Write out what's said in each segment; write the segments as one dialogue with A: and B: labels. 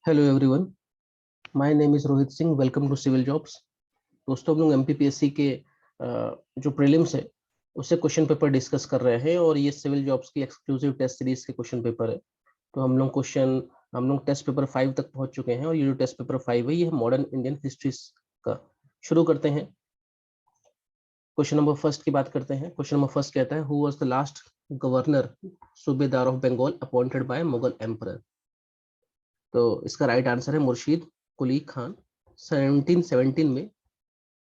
A: Hello everyone, my name is Rohit Singh. Welcome to Civil Jobs. दोस्तों, हम लोग एमपीपीएससी के जो प्रीलिम्स है उससे क्वेश्चन पेपर डिस्कस कर रहे हैं और ये सिविल जॉब्स की एक्सक्लूसिव टेस्ट सीरीज के क्वेश्चन पेपर है। तो हम लोग टेस्ट पेपर 5 तक पहुंच चुके हैं और ये जो टेस्ट पेपर 5 है ये मॉडर्न इंडियन हिस्ट्री का। शुरू करते हैं। क्वेश्चन नंबर फर्स्ट की बात करते हैं। क्वेश्चन नंबर फर्स्ट कहता है, who was the last governor subedar of Bengal appointed by Mughal emperor. तो इसका राइट आंसर है मुर्शीद कुली खान। 1717 में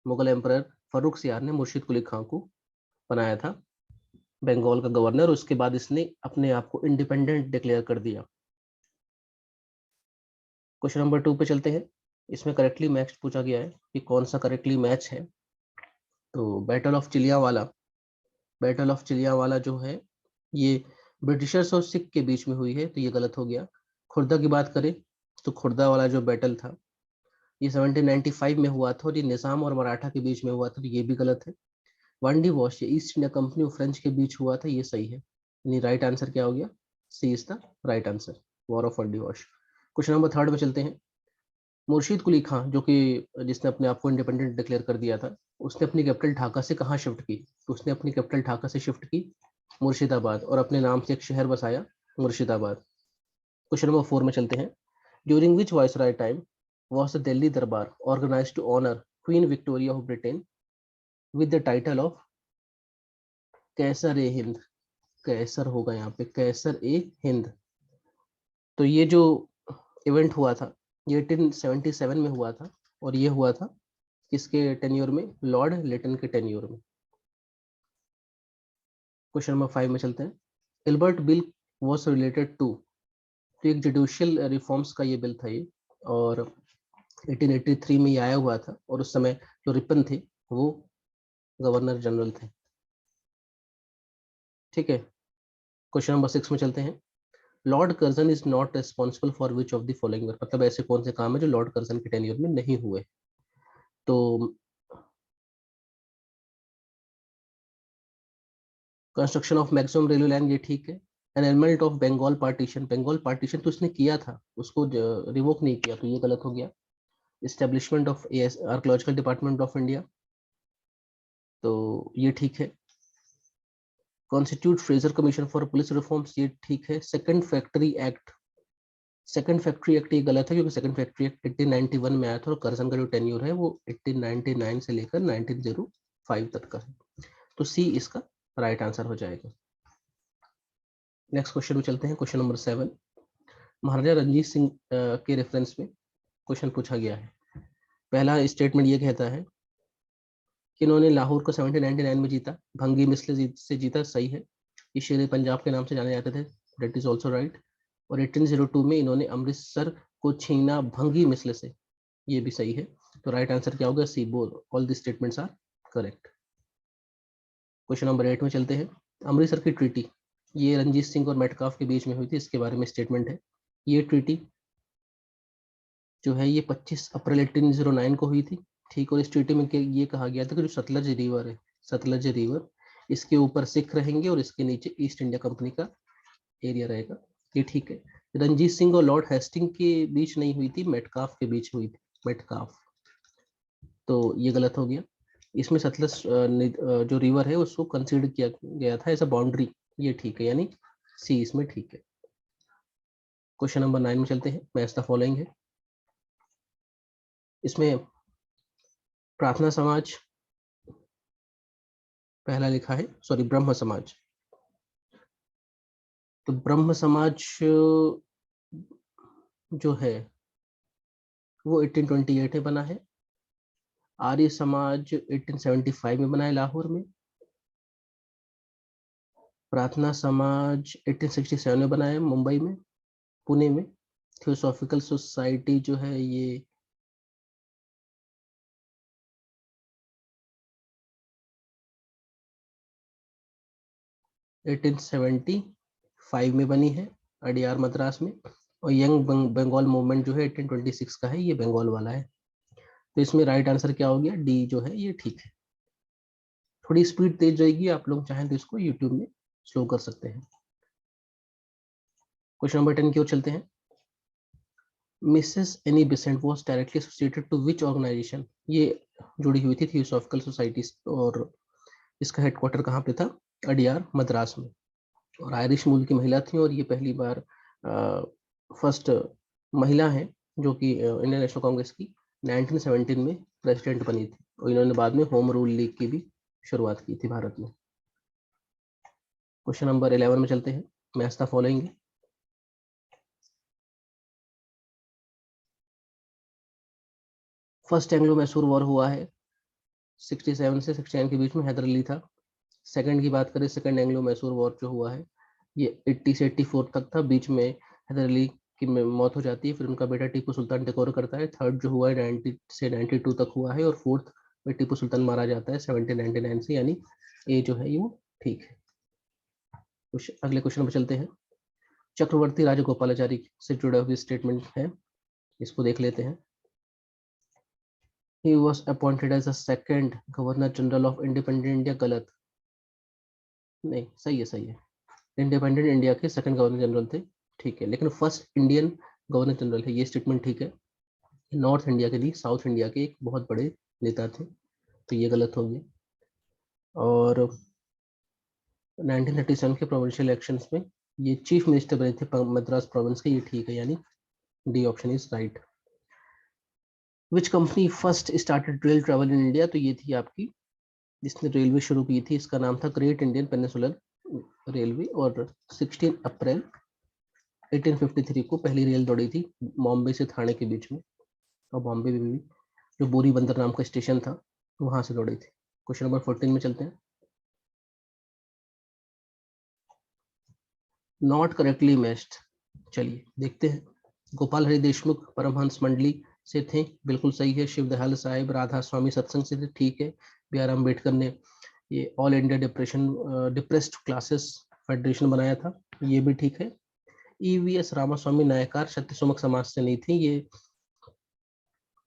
A: मुगल एम्परर फर्रुख सियार ने मुर्शीद कुली खान को बनाया था बंगाल का गवर्नर। उसके बाद इसने अपने आप को इंडिपेंडेंट डिक्लेयर कर दिया। क्वेश्चन नंबर 2 पे चलते हैं। इसमें करेक्टली मैच पूछा गया है कि कौन सा करेक्टली मैच है। तो बैटल ऑफ चिलियावाला जो है ये ब्रिटिशर्स और सिख के बीच में हुई है, तो ये गलत हो गया। खुर्दा की बात करें तो खुर्दा वाला जो बैटल था ये 1795 में हुआ था और ये निजाम और मराठा के बीच में हुआ था, तो ये भी गलत है। वनडी वॉश ये ईस्ट इंडिया कंपनी और फ्रेंच के बीच हुआ था, ये सही है। यानी राइट आंसर क्या हो गया? C is the right answer, war of Wandiwash. Question number 3 पे चलते हैं। मुर्शीद कुली खां जो कि जिसने अपने आप को इंडिपेंडेंट डिक्लेयर कर दिया था, उसने अपनी कैपिटल ढाका से कहाँ शिफ्ट की? तो उसने अपनी कैपिटल ढाका से शिफ्ट की मुर्शिदाबाद और अपने नाम से एक शहर बसाया मुर्शिदाबाद। क्वेश्चन नंबर 4 में चलते हैं। During which viceroy time was the Delhi Darbar organized to honor Queen Victoria of Britain with the title of कैसर ए हिंद? कैसर होगा यहाँ पे, कैसर ए हिंद। तो ये जो इवेंट हुआ था ये 1877 में हुआ था और ये हुआ था किसके टेन्योर में? लॉर्ड लिटन के टेन्योर में। क्वेश्चन नंबर 5 में चलते हैं। Ilbert bill was related to, तो एक जुडिशियल रिफॉर्म्स का ये बिल था ये, और 1883 में ये आया हुआ था और उस समय जो रिपन थे वो गवर्नर जनरल थे। ठीक है। क्वेश्चन नंबर 6 में चलते हैं। Lord Curzon is not responsible for which of the following, मतलब ऐसे कौन से काम है जो लॉर्ड कर्जन के टेन्योर में नहीं हुए? तो construction of maximum railway line, ये ठीक है। Annulment of Bengal partition, Bengal partition तो इसने किया था, उसको रिवोक नहीं किया, तो ये गलत हो गया। Establishment of archaeological department of India, तो ये ठीक है। Constitute Fraser commission for police reforms, ये ठीक है। सेकंड फैक्ट्री एक्ट ये गलत है क्योंकि सेकंड फैक्ट्री एक्ट 1891 में आया था और कर्जन का जो टेन्योर है वो 1899 से लेकर 1905 तक का है। तो सी इसका राइट आंसर हो जाएगा। नेक्स्ट क्वेश्चन में चलते हैं। क्वेश्चन नंबर 7 महाराजा रणजीत सिंह के रेफरेंस में क्वेश्चन पूछा गया है। पहला स्टेटमेंट ये कहता है कि इन्होंने लाहौर को 1799 में जीता, भंगी मिसल से जीता, सही है। ये शेर पंजाब के नाम से जाने जाते थे, दैट इज ऑल्सो राइट। और 1802 में इन्होंने अमृतसर को छीना भंगी मिसल से, ये भी सही है। तो राइट आंसर क्या होगा? सी, बोल all the statements are correct. Question number 8 में चलते हैं। अमृतसर की ट्रीटी ये रंजीत सिंह और मेटकाफ के बीच में हुई थी, इसके बारे में स्टेटमेंट है। ये ट्रीटी जो है ये 25 अप्रैल 1809 को हुई थी, ठीक। और इस ट्रीटी में ये कहा गया था कि जो सतलज रिवर है, सतलज रिवर, इसके ऊपर सिख रहेंगे और इसके नीचे ईस्ट इंडिया कंपनी का एरिया रहेगा, ये ठीक है। रंजीत सिंह और लॉर्ड हेस्टिंग के बीच नहीं हुई थी, मेटकाफ के बीच हुई थी, मेटकाफ, तो ये गलत हो गया। इसमें सतलज जो रिवर है उसको कंसीडर किया गया था एज अ बाउंड्री, ये ठीक है, यानी सी इसमें ठीक है। क्वेश्चन नंबर 9 में चलते हैं। मैच द फॉलोइंग है। इसमें प्रार्थना समाज पहला लिखा है, सॉरी ब्रह्म समाज। तो ब्रह्म समाज जो है वो 1828 में बना है। आर्य समाज 1875 में बना है लाहौर में। प्रार्थना समाज 1867 में बना है मुंबई में, पुणे में। थियोसॉफिकल सोसाइटी जो है ये 1875 में बनी है, अडियार मद्रास में। और यंग बंगाल मूवमेंट जो है 1826 का है, ये बंगाल वाला है। तो इसमें राइट आंसर क्या हो गया? डी जो है ये ठीक है। थोड़ी स्पीड तेज रहेगी, आप लोग चाहें तो इसको यूट्यूब में स्लो कर सकते हैं। क्वेश्चन नंबर 10 की ओर चलते हैं। Mrs Annie Besant was directly associated to which organisation? ये जुड़ी हुई थी थियोसॉफिकल सोसाइटी, और इसका हेडक्वार्टर कहाँ पे था? अडियार, मद्रास में। और आयरिश मूल की महिला थी, और ये पहली बार फर्स्ट महिला है जो कि इंडियन नेशनल कांग्रेस की 1917 में प्रेसिडेंट बनी थी, और इन्होंने बाद में होम रूल लीग की भी शुरुआत की थी भारत में। क्वेश्चन नंबर 11 में चलते हैं। Match the following. First Anglo Mysore war हुआ है 67 से 69 के बीच में, हैदर अली था। सेकंड की बात करें, सेकंड एंग्लो मैसूर वॉर जो हुआ है ये 80 से 84 तक था, बीच में हैदर अली की मौत हो जाती है, फिर उनका बेटा टीपू सुल्तान टेक ओवर करता है। थर्ड जो हुआ है 90 से 92 तक हुआ है, और फोर्थ में टीपू सुल्तान मारा जाता है 1799 से, यानी ए जो है ये वो ठीक है। अगले क्वेश्चन पर चलते हैं। चक्रवर्ती राजगोपालाचारी से जुड़ा हुआ स्टेटमेंट है, इसको देख लेते हैं। He was appointed as the second Governor General of Independent India। गलत, नहीं सही है, सही है। इंडिपेंडेंट इंडिया के सेकंड गवर्नर जनरल थे, ठीक है, लेकिन फर्स्ट इंडियन गवर्नर जनरल है, ये स्टेटमेंट ठीक है। नॉर्थ इंडिया के लिए साउथ इंडिया के एक बहुत बड़े नेता थे, तो ये गलत हो गया। और 1937 के प्रोविंशियल इलेक्शंस में ये चीफ मिनिस्टर बने थे मद्रास प्रोविंस के, ये ठीक है, यानी D option is right. Which company first started rail travel in India? तो ये थी आपकी जिसने रेलवे शुरू की थी, इसका नाम था ग्रेट इंडियन पेनिनसुलर रेलवे, और 16 अप्रैल 1853 को पहली रेल दौड़ी थी बॉम्बे से थाने के बीच में, और बॉम्बे में भी जो बोरी बंदर नाम का स्टेशन था वहां से दौड़ी थी। क्वेश्चन नंबर 14 में चलते हैं। नॉट करेक्टली मैच्ड, चलिए देखते हैं। गोपाल हरि देशमुख परमहंस मंडली से थे, बिल्कुल सही है। शिव दयाल साहिब राधा स्वामी सत्संग से थे, ठीक है। बी आर अम्बेडकर ने ये all India depressed classes federation बनाया था, ये भी ठीक है। ईवीएस रामास्वामी नायकार सत्य सुमुख समाज से नहीं थी, ये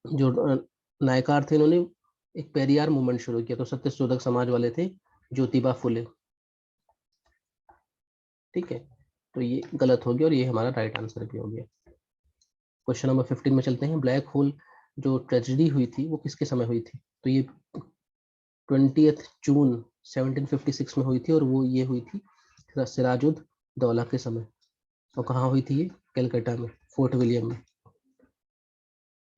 A: जो नायकार थे इन्होंने एक पेरियार मूवमेंट शुरू किया, तो सत्य शोधक समाज वाले थे ज्योतिबा फुले, ठीक है। तो ये गलत हो गया, और ये हमारा राइट आंसर भी हो गया। क्वेश्चन नंबर 15 में चलते हैं। ब्लैक होल जो ट्रेजेडी हुई थी वो किसके समय हुई थी? तो ये 20 जून 1756 में हुई थी, और वो ये हुई थी सिराजुद दौला के समय। और कहाँ हुई थी ये? कलकत्ता में, फोर्ट विलियम में।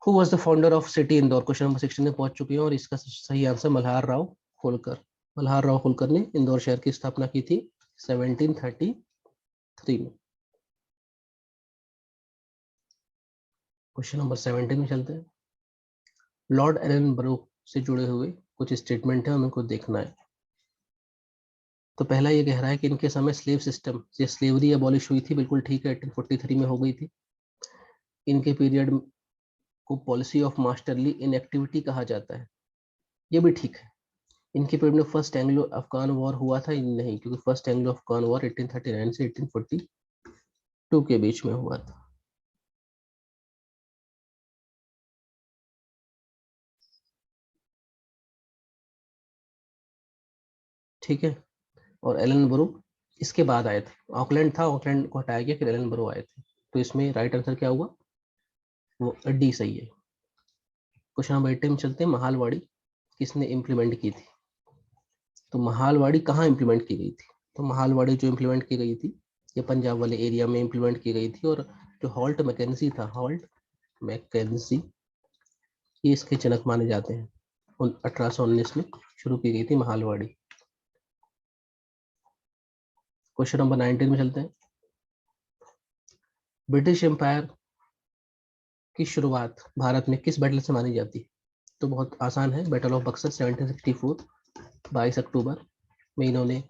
A: Who was the founder of city Indore? Question number 16 में पहुंच चुके हैं, और इसका सही आंसर मल्हार राव होलकर। मल्हार राव होलकर ने इंदौर शहर की स्थापना की थी 1733 में। क्वेश्चन नंबर 17 में चलते हैं। लॉर्ड एलन बरो से जुड़े हुए कुछ स्टेटमेंट है, उनको देखना है। तो पहला ये कह रहा है कि इनके समय स्लेव सिस्टम, ये स्लेवरी अबॉलिश हुई थी, बिल्कुल ठीक है, 1843 में हो गई थी। इनके पीरियड को पॉलिसी ऑफ मास्टरली इनएक्टिविटी कहा जाता है, ये भी ठीक है। इनके पीरियड में फर्स्ट एंग्लो अफगान वॉर हुआ था? नहीं, क्योंकि फर्स्ट एंग्लो अफगान वॉर 1839 से 1842 के बीच में हुआ था। ठीक है। और एलन बरो इसके बाद आए थे, ऑकलैंड था, ऑकलैंड को हटाया गया, फिर एलन बरो आए थे, तो इसमें राइट आंसर क्या हुआ? वो डी सही है। क्वेश्चन नंबर 18 में चलते हैं। महालवाड़ी किसने इम्प्लीमेंट की थी? तो महालवाड़ी कहाँ इम्प्लीमेंट की गई थी? तो महालवाड़ी जो इम्प्लीमेंट की गई थी ये पंजाब वाले एरिया में इम्प्लीमेंट की गई थी, और जो हॉल्ट मैकेंजी था, हॉल्ट मैकेंजी, ये इसके जनक माने जाते हैं। 1819 में शुरू की गई थी महालवाड़ी। क्वेश्चन नंबर 19 में चलते हैं। ब्रिटिश एम्पायर की शुरुआत भारत में किस बैटल से मानी जाती है? तो बहुत आसान है, बैटल ऑफ बक्सर 1764, 22 अक्टूबर में इन्होंने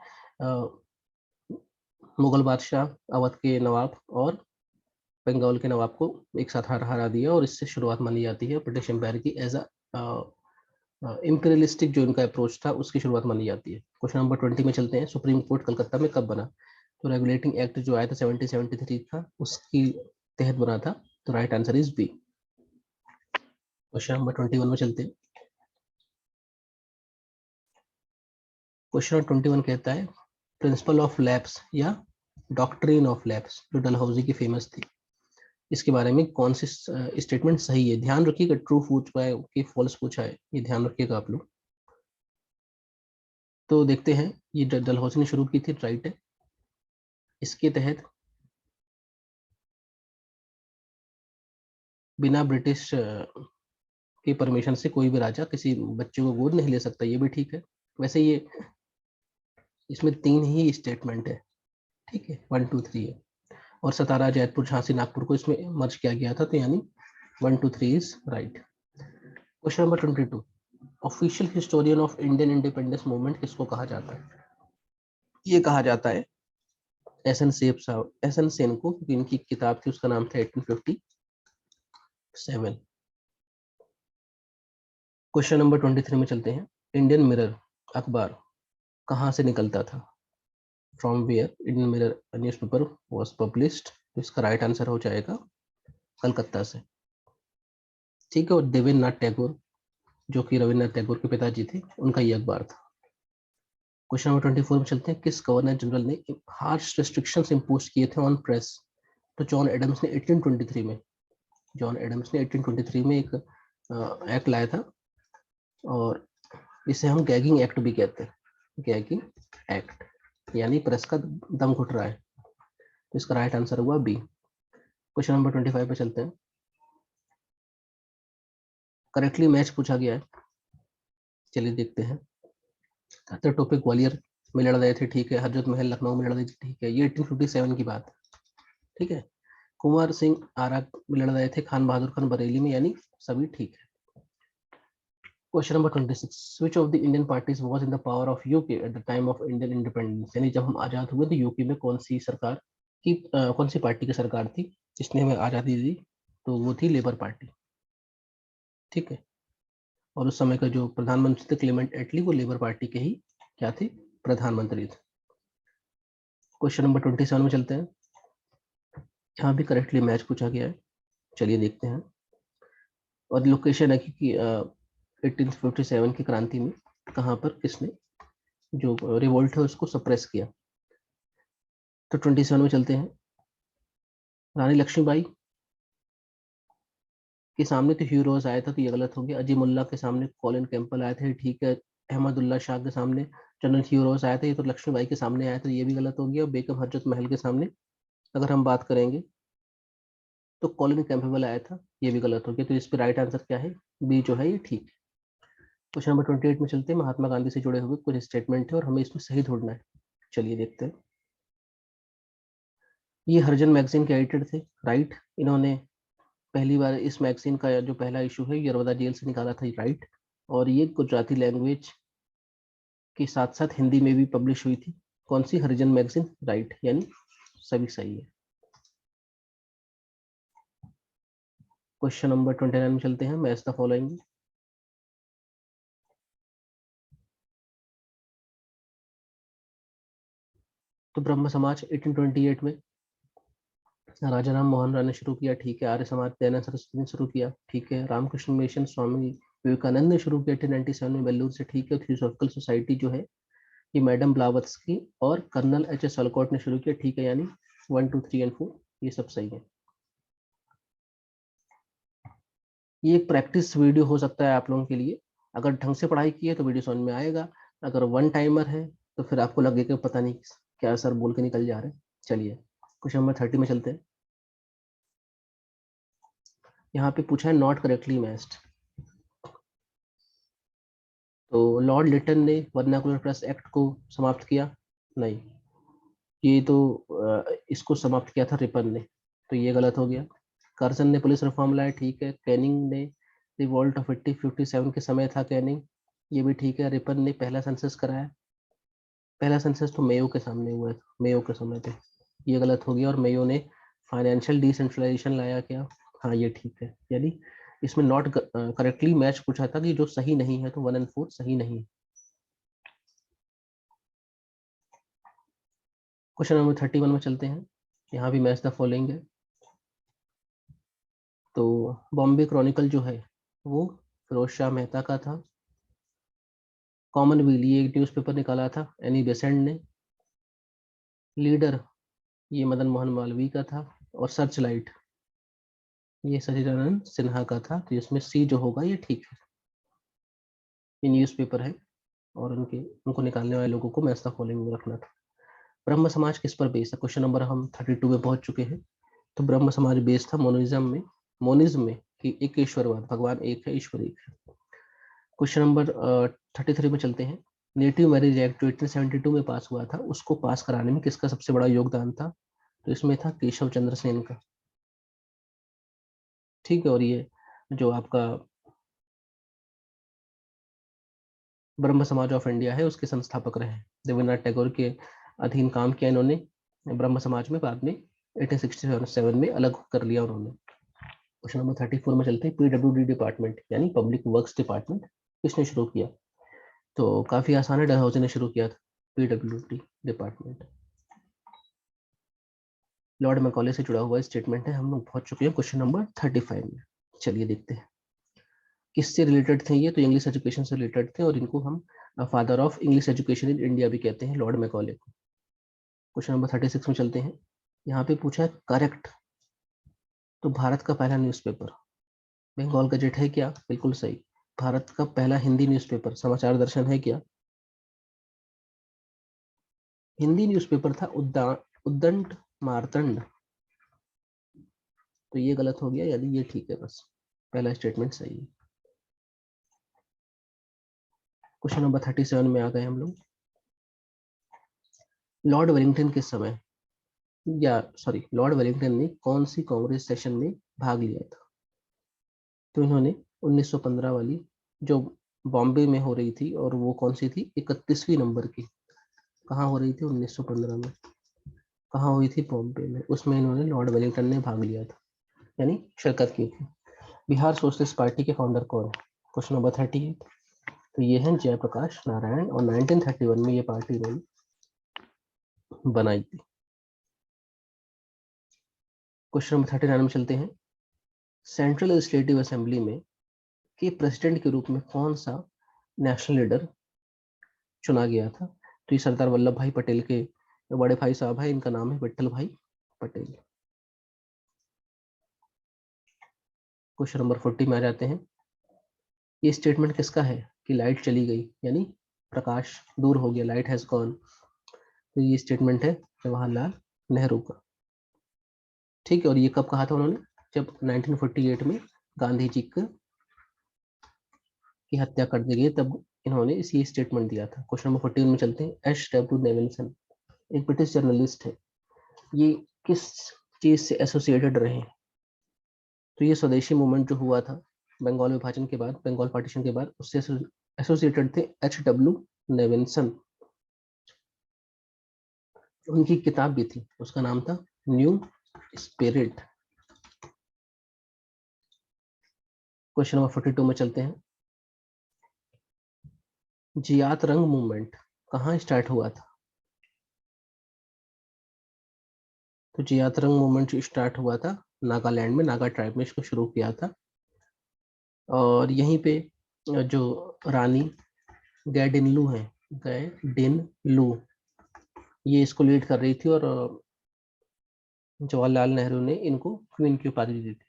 A: मुगल बादशाह, अवध के नवाब और बंगाल के नवाब को एक साथ हरा दिया, और इससे शुरुआत मानी जाती है ब्रिटिश एम्पायर की एज इंपीरियलिस्टिक जो इनका अप्रोच था उसकी शुरुआत मानी जाती है। क्वेश्चन नंबर 20 में चलते हैं। सुप्रीम कोर्ट कलकत्ता में कब बना? तो रेगुलेटिंग एक्ट जो आया था 1773 का, उसकी तहत बना था, तो right answer is B. Question number 21 में चलते हैं। क्वेश्चन नंबर 21 कहता है प्रिंसिपल ऑफ लैब्स या डॉक्ट्रिन ऑफ लैब्स, जो डलहौजी की फेमस थी, इसके बारे में कौन सी स्टेटमेंट सही है। ध्यान रखिएगा, ट्रू पूछा है कि फॉल्स पूछा है, ये ध्यान रखिएगा आप लोग। तो देखते हैं, ये डलहौसी ने शुरू की थी, राइट है। इसके तहत बिना ब्रिटिश की परमिशन से कोई भी राजा किसी बच्चे को गोद नहीं ले सकता, ये भी ठीक है। वैसे ये इसमें 3 ही स्टेटमेंट है, ठीक है, 1 2 3 है। और सतारा, जयपुर, झांसी, नागपुर को इसमें मर्ज किया गया था, तो यानी 1 2 3 is right. Question number 22, official historian of Indian independence movement किसको कहा जाता है। ये कहा जाता है एस एन सेन को, क्योंकि इनकी किताब थी, उसका नाम था 1857। क्वेश्चन नंबर 23 में चलते हैं, इंडियन मिरर अखबार कहाँ से निकलता था। From where Indian Mirror newspaper was published, तो इसका राइट आंसर हो जाएगा कलकत्ता से, ठीक है। और देवेंद्र नाथ टैगोर, जो कि रविन्द्रनाथ टैगोर के पिताजी थे, उनका ये अखबार था। क्वेश्चन नंबर 24 में चलते हैं, किस गवर्नर जनरल ने हार्श रिस्ट्रिक्शंस इंपोज किए थे ऑन प्रेस। तो जॉन एडम्स ने 1823 में, जॉन एडम्स ने 1823 में एक एक्ट लाया था, और इसे हम गैगिंग एक्ट भी कहते हैं, गैगिंग एक्ट, यानी प्रेस का दम घुट रहा है, तो इसका राइट आंसर हुआ बी। क्वेश्चन नंबर 25 पे चलते हैं, करेक्टली मैच पूछा गया है, चलिए देखते हैं। टॉपिक ग्वालियर में लड़ रहे थे, ठीक है। हजरत महल लखनऊ में लड़ रहे थे, ठीक है, ये 1857 की बात है, ठीक है। कुंवर सिंह आरा में लड़ रहे थे, खान बहादुर खान बरेली में, यानी सभी ठीक है। Question number 26, which of the Indian parties was in the power of UK at the time of Indian independence। यानी जब हम आजाद हुए तो यूके में कौन सी सरकार की कौन सी पार्टी की सरकार थी जिसने हमें आजादी दी, तो वो थी लेबर पार्टी, ठीक है। और उस समय का जो प्रधानमंत्री थे क्लेमेंट एटली, वो लेबर पार्टी के ही क्या थे, प्रधानमंत्री थे। क्वेश्चन नंबर 27 में चलते हैं, यहाँ भी करेक्टली मैच पूछा गया है, चलिए देखते हैं। और लोकेशन है कि 1857 की क्रांति में कहाँ पर किसने जो रिवोल्ट है उसको सप्रेस किया। तो 27 में चलते हैं, रानी लक्ष्मीबाई के सामने तो हीरोज आया था, तो ये गलत हो गया। अजीमुल्ला के सामने कॉलिन कैंपबेल आए थे, ठीक है। अहमदुल्ला शाह के सामने जनरल हीरोज आया था, ये तो लक्ष्मीबाई के सामने आया था, ये भी गलत हो गया। बेगम हजरत महल के सामने अगर हम बात करेंगे तो कॉलिन कैंपबेल आया था, ये भी गलत हो गया। तो इस पे राइट आंसर क्या है, बी जो है ये ठीक है। क्वेश्चन नंबर 28 में चलते हैं, महात्मा गांधी से जुड़े हुए कुछ स्टेटमेंट है और हमें इसमें सही ढूंढना है, चलिए देखते हैं। ये हरिजन मैगजीन के एडिटर थे, राइट। इन्होंने पहली बार इस मैगजीन का जो पहला इशू है यरवदा जेल से निकाला था, राइट। और ये गुजराती लैंग्वेज के साथ साथ हिंदी में भी पब्लिश हुई थी, कौन सी, हरिजन मैगजीन, राइट, यानी सभी सही है। क्वेश्चन नंबर 29 में चलते हैं, मैच द फॉलोइंग। तो ब्रह्म समाज 1828 में राजा राम मोहन राय ने शुरू किया, ठीक है। आर्य समाज दयानंद सरस्वती ने शुरू किया, ठीक है। रामकृष्ण मिशन स्वामी विवेकानंद ने शुरू किया 1897 में बेलूर से, ठीक है। थियोसॉफिकल सोसाइटी जो है ये मैडम ब्लावत्स्की और कर्नल एच एस वॉलकॉट ने शुरू किया, ठीक है, यानी 1 2 3 और 4 ये सब सही है। ये एक प्रैक्टिस वीडियो हो सकता है आप लोगों के लिए, अगर ढंग से पढ़ाई की है तो वीडियो समझ में आएगा, अगर वन टाइमर है तो फिर आपको लगेगा पता नहीं क्या सर बोल के निकल जा रहे हैं। चलिए क्वेश्चन नंबर 30 में चलते हैं, यहाँ पे पूछा है नॉट करेक्टली मैच्ड। तो लॉर्ड लिटन ने वर्नाकुलर प्रेस एक्ट को समाप्त किया, नहीं, ये तो इसको समाप्त किया था रिपन ने, तो ये गलत हो गया। कर्जन ने पुलिस रिफॉर्म लाया, ठीक है। कैनिंग ने रिवॉल्ट ऑफ 1857 के समय था कैनिंग, ये भी ठीक है। रिपन ने पहला सेंसस कराया, पहला सेंसस तो मेयो के सामने हुआ था, मेयो के समय पे, ये गलत हो गया। और मेयो ने फाइनेंशियल डिसेंट्रलाइजेशन लाया क्या, हाँ ये ठीक है। यानी इसमें नॉट करेक्टली मैच पूछा था कि जो सही नहीं है, तो 1 और 4 सही नहीं है। क्वेश्चन नंबर 31 में चलते हैं, यहाँ भी मैच द फॉलोइंग है। तो बॉम्बे क्रॉनिकल जो है वो फिरोज शाह मेहता का था। कॉमनवेल ये एक न्यूज़पेपर निकाला था एनी बेसेंट ने। लीडर ये मदन मोहन मालवीय का था। और सर्च लाइट ये सचिदानंद सिन्हा का था, तो इसमें सी जो होगा ये ठीक है। ये न्यूज़पेपर है और उनको निकालने वाले लोगों को मैच द फॉलोइंग में रखना था। ब्रह्म समाज किस पर बेस्ड है? क्वेश्चन नंबर हम 32 में पहुंच चुके हैं। तो ब्रह्म समाज बेस्ड था मोनिज्म में कि एक ईश्वरवाद, भगवान एक है, ईश्वर एक है। क्वेश्चन नंबर 33 में चलते हैं। नेटिव मैरिज एक्ट जो 1872 में पास हुआ था, उसको पास कराने में किसका सबसे बड़ा योगदान था? तो इसमें था केशव चंद्र सेन का। ठीक है, और ये जो आपका ब्रह्म समाज ऑफ इंडिया है उसके संस्थापक रहे। देवेंद्रनाथ टैगोर के अधीन काम किया इन्होंने ब्रह्म समाज में, बाद में 1867 में अलग कर लिया उन्होंने। क्वेश्चन नंबर 34 में चलते हैं। पीडब्ल्यूडी डिपार्टमेंट यानी पब्लिक वर्क्स डिपार्टमेंट किसने शुरू किया? तो काफी आसान है, डलहौजी ने शुरू किया था पीडब्ल्यूडी डिपार्टमेंट। लॉर्ड मैकॉले से जुड़ा हुआ स्टेटमेंट है। हम लोग पहुंच चुके हैं क्वेश्चन नंबर 35 में। चलिए देखते हैं किससे रिलेटेड थे ये। तो इंग्लिश एजुकेशन से रिलेटेड थे और इनको हम father of English education in India भी कहते हैं, लॉर्ड मैकॉले को। क्वेश्चन नंबर 36 में चलते हैं। यहाँ पे पूछा है करेक्ट। तो भारत का पहला न्यूज़पेपर बंगाल गजेट है क्या? बिल्कुल सही। भारत का पहला हिंदी न्यूज़पेपर समाचार दर्शन है क्या? हिंदी न्यूज़पेपर था उद्दंड मार्तंड। तो ये गलत हो गया, यानी ये ठीक है, बस पहला स्टेटमेंट सही है। क्वेश्चन नंबर 37 में आ गए हम लोग। लॉर्ड वेलिंगटन के समय, या सॉरी, लॉर्ड वेलिंगटन ने कौन सी कांग्रेस सेशन में भाग लिया था? तो इन्होंने 1915 वाली जो बॉम्बे में हो रही थी, और वो कौन सी थी? 31वीं नंबर की। कहाँ हो रही थी? 1915 में। कहाँ हुई थी? बॉम्बे में। उसमें इन्होंने, लॉर्ड वेलिंगटन ने भाग लिया था, यानी शिरकत की थी। बिहार सोशलिस्ट पार्टी के फाउंडर कौन है? Question number 38। तो ये है जयप्रकाश नारायण, और 1931 में ये पार्टी इन्होंने बनाई थी। क्वेश्चन नंबर 39 में चलते हैं। सेंट्रल लेजिस्लेटिव असेंबली में के प्रेसिडेंट के रूप में कौन सा नेशनल लीडर चुना गया था? तो ये सरदार वल्लभ भाई पटेल के बड़े भाई साहब है, इनका नाम है विट्ठल भाई पटेल। क्वेश्चन नंबर 40 में आ जाते हैं। ये स्टेटमेंट किसका है कि लाइट चली गई, यानी प्रकाश दूर हो गया, लाइट हैज गॉन? तो ये स्टेटमेंट है जवाहरलाल नेहरू का। ठीक है, और ये कब कहा था उन्होंने? जब 1948 में गांधी जी की हत्या कर दी गई, तब इन्होंने इसी स्टेटमेंट दिया था। क्वेश्चन नंबर 41 में चलते हैं। एच.डब्ल्यू. नेविल्सन एक ब्रिटिश जर्नलिस्ट है, ये किस चीज से एसोसिएटेड रहे? तो ये स्वदेशी मूवमेंट जो हुआ था बंगाल विभाजन के बाद, बंगाल पार्टीशन के बाद, उससे एसोसिएटेड थे एच.डब्ल्यू. नेविल्सन। उनकी किताब भी थी, उसका नाम था न्यू स्पिरिट। क्वेश्चन नंबर 42 में चलते हैं। जियात रंग मूवमेंट कहाँ स्टार्ट हुआ था? तो जियात रंग मूवमेंट जो स्टार्ट हुआ था नागालैंड में, नागा ट्राइब में इसको शुरू किया था। और यहीं पे जो रानी गैडिनलू है, गैडिनलू, ये इसको लीड कर रही थी, और जवाहरलाल नेहरू ने इनको क्वीन की उपाधि दी थी।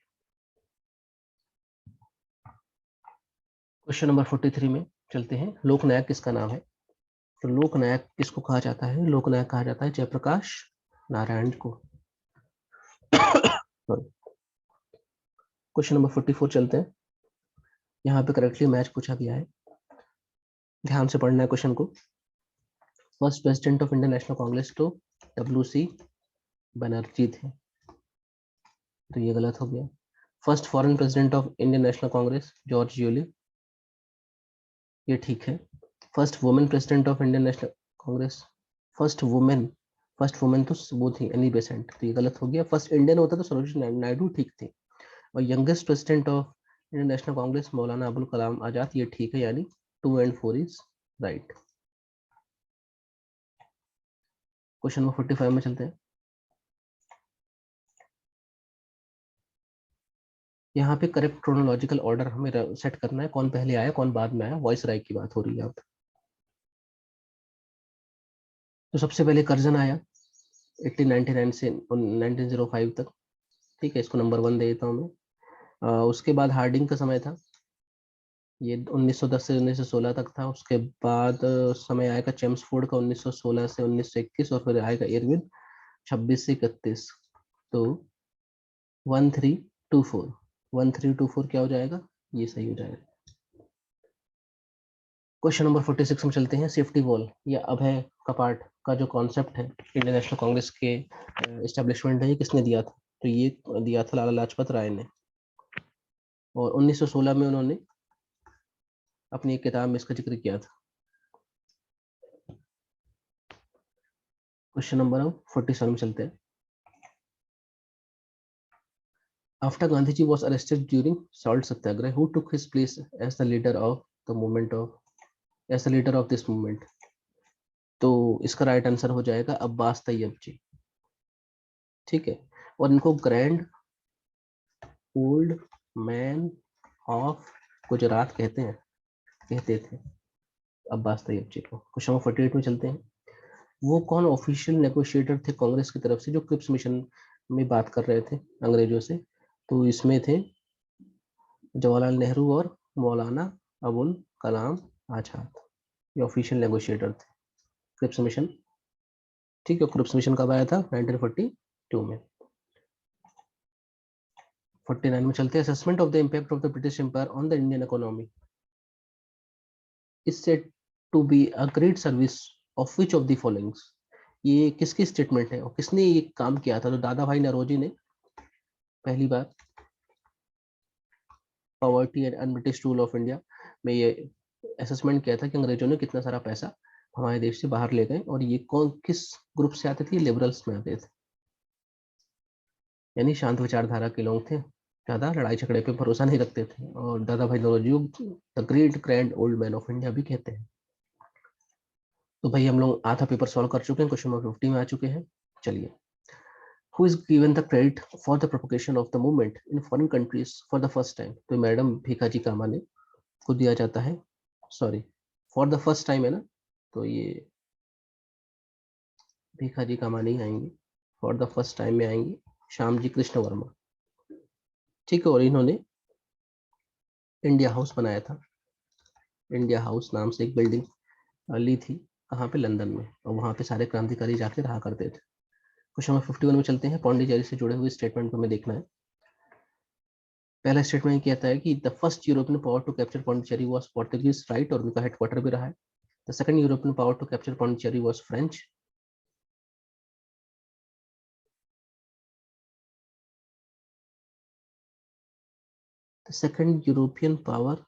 A: क्वेश्चन नंबर 43 में चलते हैं। लोकनायक किसका नाम है? तो लोकनायक किसको कहा जाता है? लोकनायक कहा जाता है जयप्रकाश नारायण को। क्वेश्चन नंबर 44 चलते हैं। यहाँ पे करेक्टली मैच पूछा गया है, ध्यान से पढ़ना है क्वेश्चन को। First president of Indian National Congress तो WC बनर्जी थे, तो ये गलत हो गया। First foreign president of Indian National Congress George Yule, ये ठीक है। First women president of Indian National Congress, first women तो वो थी एनी बेसेंट, तो ये गलत हो गया। फर्स्ट इंडियन होता तो सरोजिनी नायडू ठीक थी। और youngest president of Indian National Congress Maulana Abul Kalam Azad, ये ठीक है, यानी 2 and 4 is right. Question number 45 में चलते हैं। यहाँ पे करेक्ट क्रोनोलॉजिकल ऑर्डर हमें सेट करना है, कौन पहले आया कौन बाद में आया, वॉइस राय की बात हो रही है अब। तो सबसे पहले कर्जन आया 1899 से 1905 तक। ठीक है, इसको नंबर 1 दे देता हूँ मैं। उसके बाद हार्डिंग का समय था, ये 1910 से 1916 तक था। उसके बाद समय आएगा चेम्सफोर्ड का 1916 से 1921, और फिर आएगा इरविन 26 से 31। तो 1324, 1324 क्या हो जाएगा, ये सही हो जाएगा। क्वेश्चन नंबर 46 में चलते हैं। सेफ्टी वॉल या अभय कपाट का जो कॉन्सेप्ट है इंडियन नेशनल कांग्रेस के एस्टेब्लिशमेंट है, ये किसने दिया था? तो ये दिया था लाला लाजपत राय ने, और 1916 में उन्होंने अपनी एक किताब में इसका जिक्र किया था। क्वेश्चन नंबर 47 में चलते हैं। After Gandhiji was arrested during salt satyagrah, who took his place as the leader of the movement as the leader of this movement? तो इसका राइट आंसर हो जाएगा अब्बास तैयब जी। ठीक है, और इनको grand old man of Gujarat कहते थे अब्बास तैयब जी को। क्वेश्चन नंबर 48 में चलते हैं। वो कौन ऑफिशियल नेगोशिएटर थे कांग्रेस की तरफ से जो क्रिप्स मिशन में बात कर रहे थे अंग्रेजों से? तो इसमें थे जवाहरलाल नेहरू और मौलाना अबुल कलाम आजाद, ये ऑफिशियल नेगोशिएटर थे क्रिप्स मिशन। ठीक है, क्रिप्स मिशन कब आया था? 1942 में। 49 में चलते हैं। Assessment of the impact of the British Empire on the Indian economy is said to be a great service of which of the followings? ये किसकी स्टेटमेंट है और किसने ये काम किया था? तो दादा भाई नौरोजी ने पहली बार poverty and unbritish rule of India में ये असेसमेंट किया था कि अंग्रेजों ने कितना सारा पैसा हमारे देश से बाहर ले गए, और ये कौन किस ग्रुप से आते थे? लिबरल्स में आते थे, यानी शांत विचारधारा के लोग थे, ज्यादा लड़ाई झगड़े पे भरोसा नहीं रखते थे, और Dadabhai Naoroji the great grand old man of India भी कहते हैं। तो भाई हम लोग आधा पेपर सॉल्व कर चुके हैं, क्वेश्चन नंबर 50 में आ चुके हैं। चलिए, who is given the credit for the propagation of the movement in foreign countries for the first time? तो मैडम भीखाजी कामा ने को दिया जाता है, sorry for the first time है ना, तो ये भीखाजी कामा नहीं आएंगे, फॉर द फर्स्ट टाइम में आएंगे श्याम जी कृष्ण वर्मा। ठीक है, और इन्होंने इंडिया हाउस बनाया था, इंडिया हाउस नाम से एक बिल्डिंग ली थी, कहाँ पे? लंदन में, और वहाँ पे सारे क्रांतिकारी जाके रहा करते थे। क्वेश्चन नंबर 51 में चलते हैं। पौंडीचेरी से जुड़े हुए स्टेटमेंट को हमें देखना है। पहला स्टेटमेंट कहता है कि the first European power to capture Pondicherry was Portuguese, right, और उनका हेडक्वार्टर भी रहा है। The second European power to capture Pondicherry was French. The second European power,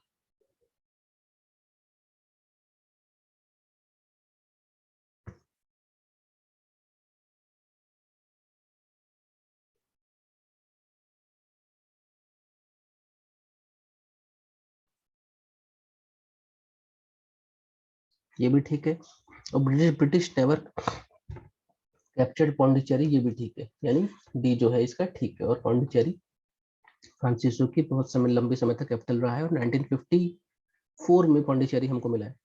A: ये भी ठीक है, और ब्रिटिश नेवर कैप्चर्ड पौंडीचेरी, ये भी ठीक है, यानी डी जो है इसका ठीक है। और पौंडीचेरी फ्रांसिसो की बहुत समय लंबे समय तक कैपिटल रहा है, और 1954 में पौंडीचेरी हमको मिला है।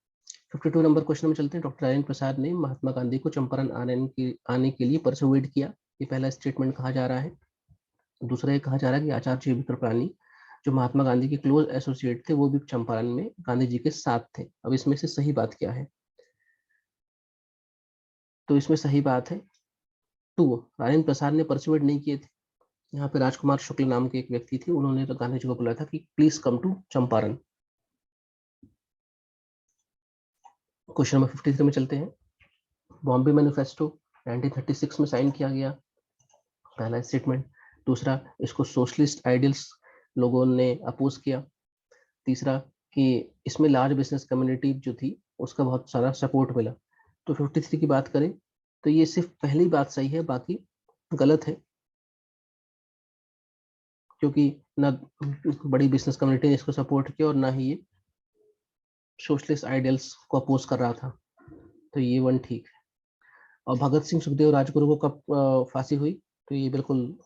A: 52 नंबर क्वेश्चन में चलते हैं। डॉक्टर राजेंद्र प्रसाद ने महात्मा गांधी को चंपारण आने के लिए परसुएड किया, ये पहला स्टेटमेंट कहा जा रहा है। दूसरा ये कहा जा रहा है कि आचार्य विक्रपाणी जो महात्मा गांधी के क्लोज एसोसिएट थे, वो भी चंपारण में गांधी जी के साथ थे। अब इसमें से सही बात क्या है? तो इसमें सही बात है टू, राजेंद्र प्रसाद ने परसुएड नहीं किए थे। यहाँ पे राजकुमार शुक्ल नाम के एक व्यक्ति थे, उन्होंने तो गांधी जी को बोला था कि please come to Champaran. Question number 53 में चलते हैं। बॉम्बे मैनिफेस्टो 1936 में साइन किया गया, पहला स्टेटमेंट। दूसरा, इसको सोशलिस्ट आइडियल्स लोगों ने अपोज किया। तीसरा, कि इसमें लार्ज बिजनेस कम्युनिटी जो थी उसका बहुत सारा सपोर्ट मिला। तो 53 की बात करें तो ये सिर्फ पहली बात सही है, बाकी गलत है, क्योंकि ना बड़ी बिजनेस कम्युनिटी ने इसको सपोर्ट किया और ना ही ये सोशलिस्ट आइडियल्स को अपोज कर रहा था। तो ये वन ठीक है। और भगत सिंह, सुखदेव, राजगुरु को कब फांसी हुई? तो ये बिल्कुल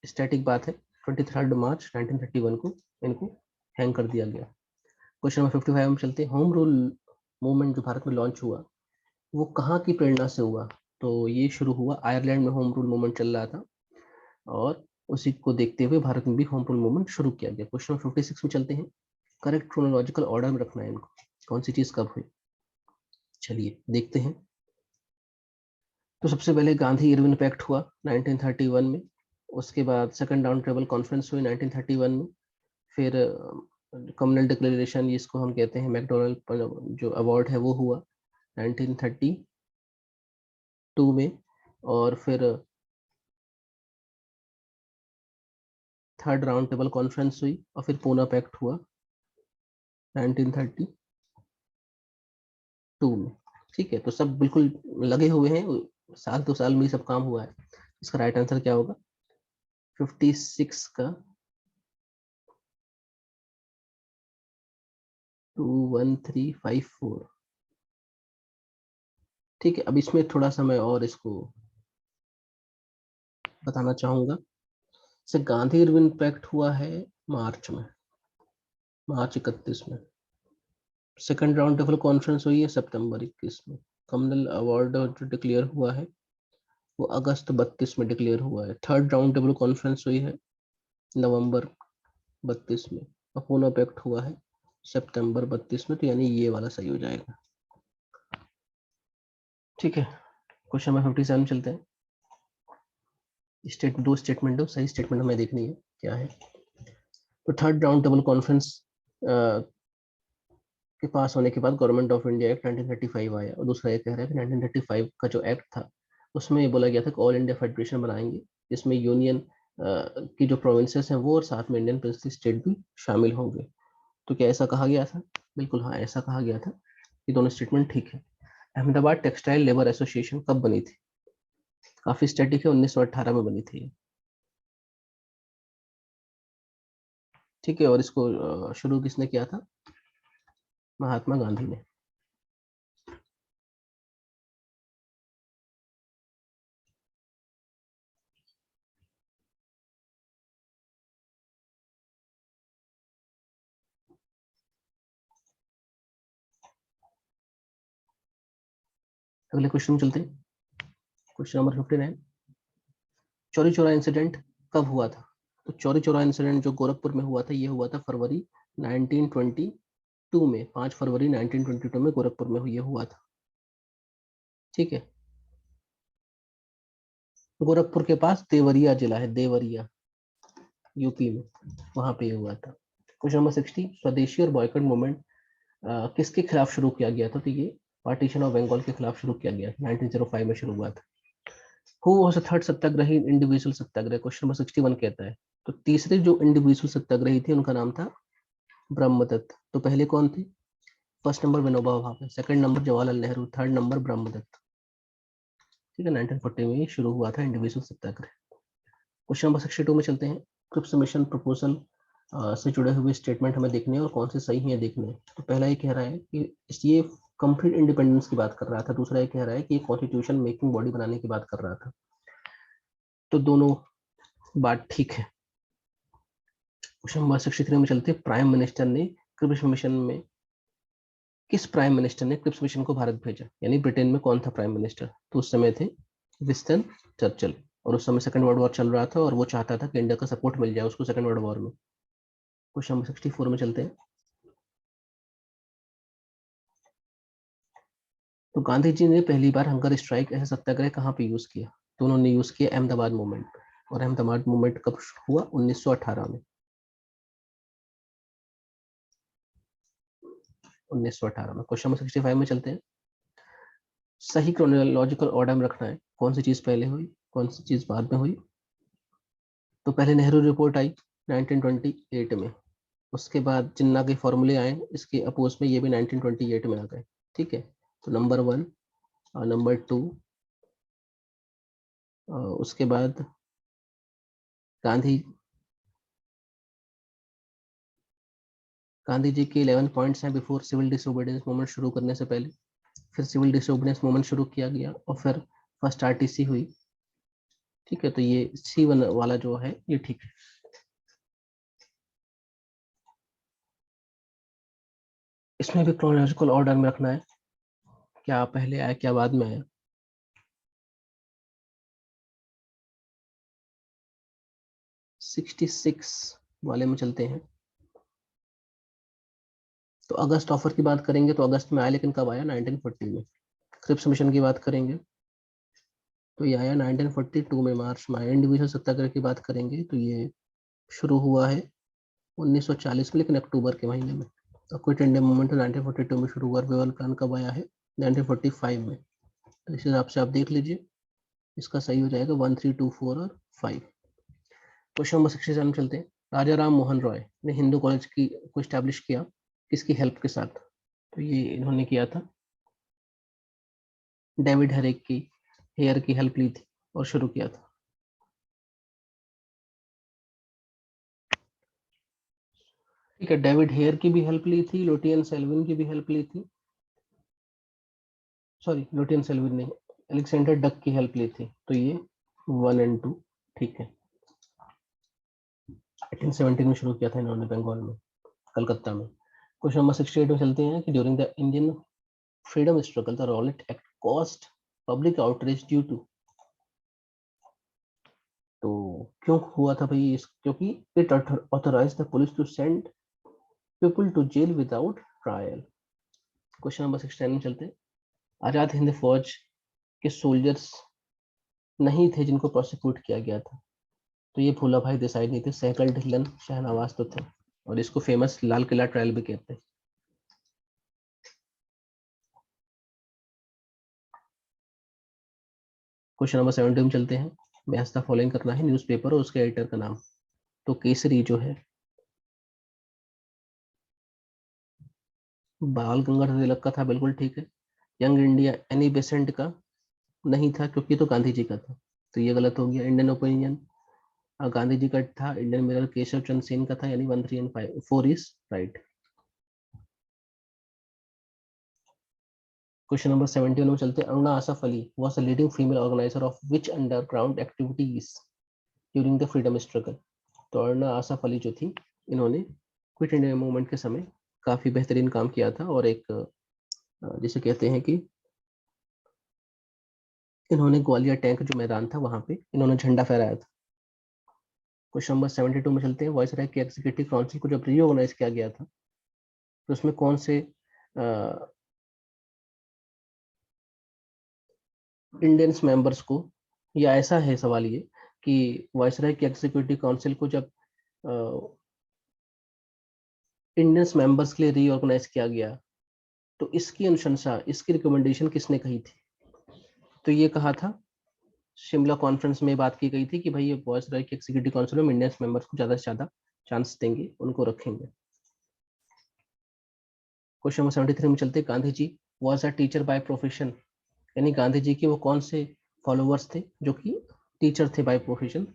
A: स्टैटिक बात है, 23 मार्च 1931 को इनको हैंग कर दिया गया। क्वेश्चन नंबर 55 में चलते हैं। होम रूल मूवमेंट जो भारत में लॉन्च हुआ, वो कहाँ की प्रेरणा से हुआ? तो ये शुरू हुआ आयरलैंड में, होम रूल मूवमेंट चल रहा था, और उसी को देखते हुए भारत में भी होम रूल मूवमेंट शुरू किया गया। क्वेश्चन नंबर 56 में चलते हैं। करेक्ट क्रोनोलॉजिकल ऑर्डर में रखना है इनको, कौन सी चीज कब हुई। चलिए देखते हैं। तो सबसे पहले गांधी इरविन पैक्ट हुआ 1931 में। उसके बाद सेकंड राउंड टेबल कॉन्फ्रेंस हुई 1931 में। फिर कम्युनल डिक्लेरेशन, जिसको हम कहते हैं मैकडोनल्ड जो अवार्ड है, वो हुआ 1932 में। और फिर थर्ड राउंड टेबल कॉन्फ्रेंस हुई और फिर पूना पैक्ट हुआ 1932 में। ठीक है, तो सब बिल्कुल लगे हुए हैं, साल तो साल में ही सब काम हुआ है। इसका राइट आंसर क्या होगा? 56 का 21354। ठीक है, अब इसमें थोड़ा सा मैं और इसको बताना चाहूंगा। जैसे गांधी इरविन पैक्ट हुआ है मार्च में, मार्च 31 में। सेकंड राउंड टेबल कॉन्फ्रेंस हुई है सितंबर 21 में। कम्युनल अवार्ड जो डिक्लेयर हुआ है वो अगस्त 32 में डिक्लेयर हुआ है। थर्ड राउंड टेबल कॉन्फ्रेंस हुई है नवंबर 32 में। और पूना पैक्ट हुआ है सितंबर 32 में। तो यानी ये वाला सही हो जाएगा। ठीक है, क्वेश्चन नंबर 57 चलते हैं। दो स्टेटमेंट दो, सही स्टेटमेंट हमें देखनी है क्या है। तो थर्ड राउंड टेबल कॉन्फ्रेंस के पास होने के बाद गवर्नमेंट ऑफ इंडिया एक्ट 1935 आया। और दूसरा ये कह रहा है कि 1935 का जो एक्ट था उसमें ये बोला गया था कि ऑल इंडिया फेडरेशन बनाएंगे, जिसमें यूनियन की जो प्रोविंसेस हैं वो और साथ में इंडियन प्रिंसली स्टेट भी शामिल होंगे। तो क्या ऐसा कहा गया था? बिल्कुल हाँ, ऐसा कहा गया था। ये दोनों स्टेटमेंट ठीक है। अहमदाबाद टेक्सटाइल लेबर एसोसिएशन कब बनी थी? काफी स्टैटिक है, 1918 में बनी थी। ठीक है, और इसको शुरू किसने किया था? महात्मा गांधी ने। अगले क्वेश्चन में चलते हैं। Question number 59। Chauri Chaura incident कब हुआ था? तो चौरी चौरा इंसिडेंट जो गोरखपुर में हुआ था, ये हुआ था फरवरी 1922 में। 5 फरवरी 1922 में गोरखपुर में ये हुआ था। ठीक है, गोरखपुर के पास देवरिया जिला है, देवरिया, यूपी में, वहां पे ये हुआ था। Question number 60। स्वदेशी और बॉयकॉट मूवमेंट किसके खिलाफ शुरू किया गया था? तो ये पार्टीशन ऑफ बंगाल के खिलाफ शुरू किया गया, 1905 में शुरू हुआ था। Who was the third satyagrahi individual satyagraha? Question number 61 कहता है। तो तीसरे जो इंडिविजुअल सत्याग्रही थे उनका नाम था ब्रह्मदत्त। तो पहले कौन थे? First number Vinoba Bhave, second number Jawaharlal Nehru, third number Brahmadatt. ठीक है, 1940 में शुरू हुआ था इंडिविजुअल सत्याग्रह। क्वेश्चन नंबर 62 में चलते हैं। क्रिप्स मिशन प्रपोजल से जुड़े हुए स्टेटमेंट हमें देखने हैं और कौन से सही हैं देखने हैं। तो पहला ये कह रहा है कि ये कंप्लीट इंडिपेंडेंस की बात कर रहा था। दूसरा ये कह रहा है कि कॉन्स्टिट्यूशन मेकिंग बॉडी बनाने की बात कर रहा था। तो दोनों बात ठीक है। क्वेश्चन नंबर 63 में चलते हैं। प्राइम मिनिस्टर ने क्रिप्स मिशन में, किस प्राइम मिनिस्टर ने क्रिप्स मिशन को भारत भेजा? यानी ब्रिटेन में कौन था प्राइम मिनिस्टर? तो उस समय थे विंस्टन चर्चिल। और उस समय सेकंड वर्ल्ड वॉर चल रहा था और वो चाहता था कि इंडिया का सपोर्ट मिल जाए उसको सेकंड वर्ल्ड वॉर में। क्वेश्चन नंबर 64 में चलते हैं। तो गांधी जी ने पहली बार हंगर स्ट्राइक ऐसा सत्याग्रह कहाँ पे यूज किया? तो उन्होंने यूज किया अहमदाबाद मूवमेंट पे। और अहमदाबाद मूवमेंट कब हुआ? 1918 में। 1918 में। क्वेश्चन नंबर 65 में चलते हैं। सही क्रोनोलॉजिकल ऑर्डर में रखना है, कौन सी चीज पहले हुई, कौन सी चीज बाद में हुई। तो पहले नेहरू रिपोर्ट आई 1928 में। उसके बाद जिन्ना के फॉर्मूले आए, इसके अपोज में ये भी 1928 में आ गए। ठीक है, तो नंबर 1 और नंबर 2। उसके बाद गांधी गांधी जी के 11 पॉइंट्स हैं बिफोर सिविल डिसोबीडियंस मूवमेंट शुरू करने से पहले। फिर सिविल डिसोबीडियंस मूवमेंट शुरू किया गया और फिर फर्स्ट आरटीसी हुई। ठीक है, तो ये C1 वाला जो है ये ठीक है। इसमें भी क्रोनोलॉजिकल ऑर्डर में रखना है, क्या पहले आया क्या बाद में आया। 66 वाले में चलते हैं। तो अगस्त ऑफर की बात करेंगे तो अगस्त में आया, लेकिन कब आया? 1940 में। क्रिप्स मिशन की बात करेंगे तो ये आया 1942 में, मार्च में आया। इंडिविजुअल सत्याग्रह की बात करेंगे तो ये शुरू हुआ है 1940 में, लेकिन अक्टूबर के महीने में। तो क्विट इंडिया मूवमेंट 1942 में शुरू हुआ। रिवॉल्व प्लान कब आया है? 1945 में। तो इस हिसाब से आप देख लीजिए, इसका सही हो जाएगा 1, 3, 2, 4 और 5। क्वेश्चन नंबर 67 चलते हैं। राजा राम मोहन रॉय ने हिंदू कॉलेज को स्टैब्लिश किया किसकी हेल्प के साथ? तो ये इन्होंने किया था, डेविड हेयर की हेल्प ली थी और शुरू किया था। ठीक है, डेविड हेयर की भी हेल्प ली थी, लोटियन सेल्विन की भी हेल्प ली थी, सॉरी लोटियन सेल्विन नहीं, अलेक्जेंडर डक की हेल्प ली थी। तो ये 1 और 2 ठीक है। 1817 में शुरू किया था इन्होंने बंगाल में, कलकत्ता में। क्वेश्चन नंबर 68 में चलते हैं कि during the Indian freedom struggle the Rowlatt Act cost public outreach due to. तो क्यों हुआ था भाई? क्योंकि it authorise the police to send people to jail without trial. Question number 69 में चलते हैं। आजाद हिंद फौज के सोल्जर्स नहीं थे जिनको प्रोसिक्यूट किया गया था। तो ये फूला भाई देसाई नहीं थे, सहगल ढिल्लन शहनवाज तो थे, और इसको फेमस लाल किला ट्रायल भी कहते हैं। क्वेश्चन नंबर 70 में चलते हैं। मैच द फॉलोइंग करना है न्यूज़पेपर और उसके एडिटर का नाम। तो केसरी जो है बाल गंगाधर तिलक का था, बिल्कुल ठीक है। यंग इंडिया एनी बेसेंट का नहीं था, क्योंकि तो गांधी जी का था, तो ये गलत हो गया। इंडियन ओपिनियन गांधी जी का था। इंडियन मिरर केशव चंद्र सेन का था, यानी 1, 3 और 5, 4 इज राइट। क्वेश्चन नंबर 71 में चलते हैं। Aruna Asaf Ali was the leading female organiser of which underground activities during the freedom struggle. तो अरुणा आसफ अली जो थी, इन्होंने क्विट इंडिया मूवमेंट के समय काफी बेहतरीन काम किया था, और एक जिसे कहते हैं कि इन्होंने ग्वालियर टैंक जो मैदान था वहां पे इन्होंने झंडा फहराया था। क्वेश्चन नंबर 72 में चलते हैं। वायसराय की एग्जीक्यूटिव काउंसिल को जब रीऑर्गेनाइज किया गया था तो उसमें कौन से इंडियंस मेंबर्स को, या ऐसा है सवाल ये कि वायसराय की एग्जीक्यूटिव काउंसिल को जब इंडियंस मेंबर्स के लिए रीऑर्गेनाइज किया गया तो इसकी अनुशंसा, इसकी रिकमेंडेशन किसने कही थी? तो ये कहा था, शिमला कॉन्फ्रेंस में बात की गई थी कि भाई ये वायसराय की एग्जीक्यूटिव काउंसिल में इंडियंस मेंबर्स को ज्यादा से ज्यादा चांस देंगे, उनको रखेंगे। क्वेश्चन नंबर 73 में चलते। Gandhi ji was a teacher by profession, यानी गांधी जी के वो कौन से फॉलोअर्स थे जो कि टीचर थे बाय प्रोफेशन?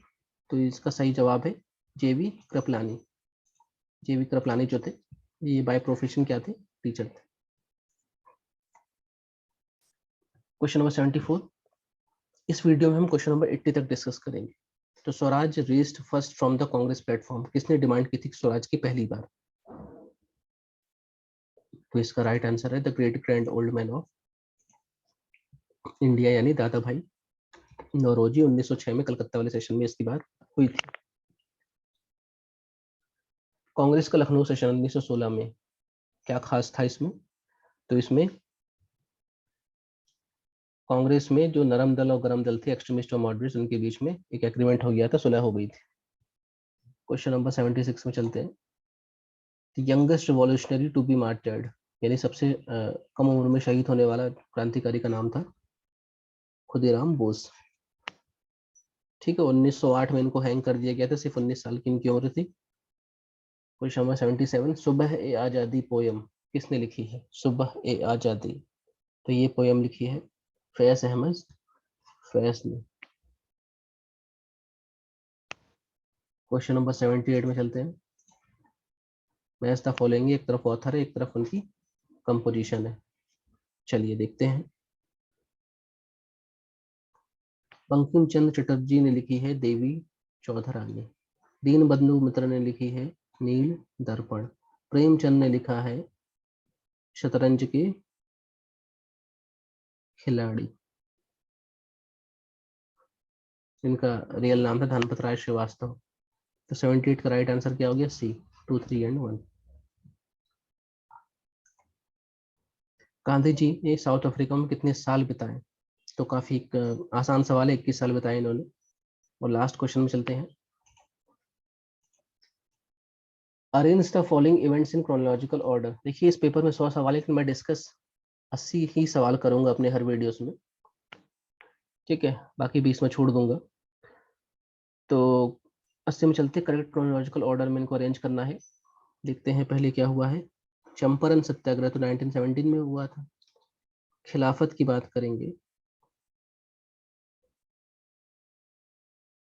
A: तो इसका सही जवाब है जेवी कृपलानी। जेवी कृपलानी जो थे, ये बाय प्रोफेशन क्या थे? टीचर थे। Question number 74। इस वीडियो में हम क्वेश्चन नंबर 80 तक डिस्कस करेंगे। तो Swaraj raised first from the Congress platform, किसने डिमांड की थी स्वराज की पहली बार? तो इसका राइट आंसर है the great grand old man of India, यानी दादा भाई नौरोजी। 1906 में कलकत्ता वाले सेशन में इसकी बात हुई थी। कांग्रेस का लखनऊ सेशन 1916 में क्या खास था इसमें? तो इसमें कांग्रेस में जो नरम दल और गरम दल थे, एक्सट्रीमिस्ट और मॉडरेट्स, उनके बीच में एक एग्रीमेंट हो गया था, सुलह हो गई थी। क्वेश्चन नंबर 76 में चलते हैं। Youngest revolutionary to be martyred, यानी सबसे कम उम्र में शहीद होने वाला क्रांतिकारी का नाम था खुदीराम बोस। ठीक है, 1908 में इनको हैंग कर दिया गया था, सिर्फ 19 साल की इनकी उम्र थी। Question number 77। सुबह ए आजादी पोयम किसने लिखी है? सुबह ए आजादी, तो ये पोयम लिखी है फैज अहमद फैज ने। क्वेश्चन नंबर 78 में चलते हैं। मैच द फॉलोइंग, एक तरफ ऑथर है, एक तरफ उनकी कंपोजिशन है। चलिए देखते हैं। बंकिम चंद्र चटर्जी ने लिखी है देवी चौधरानी। दीन बंधु मित्र ने लिखी है नील दर्पण। प्रेमचंद ने लिखा है शतरंज के खिलाड़ी। इनका रियल नाम था धनपत राय श्रीवास्तव। तो 78 का राइट आंसर क्या हो गया? सी, 2, 3 एंड 1। गांधी जी ने साउथ अफ्रीका में कितने साल बिताए? तो काफी आसान सवाल है, 21 साल बिताए इन्होंने। और लास्ट क्वेश्चन में चलते हैं। Arrange the following events in chronological order. देखिए इस पेपर में 100 सवाल है, लेकिन मैं डिस्कस 80 ही सवाल करूंगा अपने हर वीडियोस में, ठीक है, बाकी 20 में छोड़ दूंगा। तो 80 में चलते, करेक्ट क्रोनोलॉजिकल ऑर्डर में इनको अरेंज करना है। देखते हैं पहले क्या हुआ है। चंपारण सत्याग्रह तो 1917 में हुआ था। खिलाफत की बात करेंगे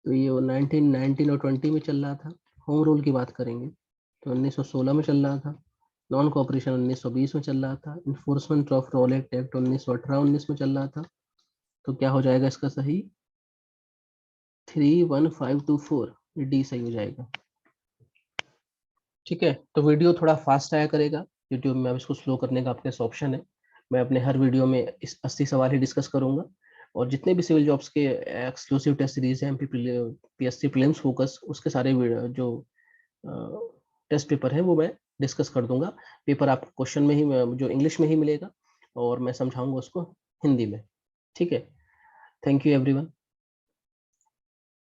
A: तो ये 1919 और 20 में चल रहा था। होम रूल की बात करेंगे तो 1916 में चल रहा था। नॉन कोऑपरेशन 1920 में चल रहा था। इन्फोर्समेंट ऑफ रॉलेट एक्ट 1918-19 में चल रहा था। तो क्या हो जाएगा इसका सही? 31524, डी सही हो जाएगा। ठीक है, तो वीडियो थोड़ा फास्ट आया करेगा यूट्यूब में, अब इसको स्लो करने का आपके पास ऑप्शन है। मैं अपने हर वीडियो में इस 80 सवाल ही डिस्कस करूंगा। और जितने भी सिविल जॉब्स के एक्सक्लूसिव टेस्ट सीरीज हैं, पीएससी प्रीलिम्स फोकस, उसके सारे जो टेस्ट पेपर है वो मैं डिस्कस कर दूंगा। पेपर आपको क्वेश्चन में ही, जो इंग्लिश में ही मिलेगा, और मैं समझाऊंगा उसको हिंदी में। ठीक है, थैंक यू एवरीवन।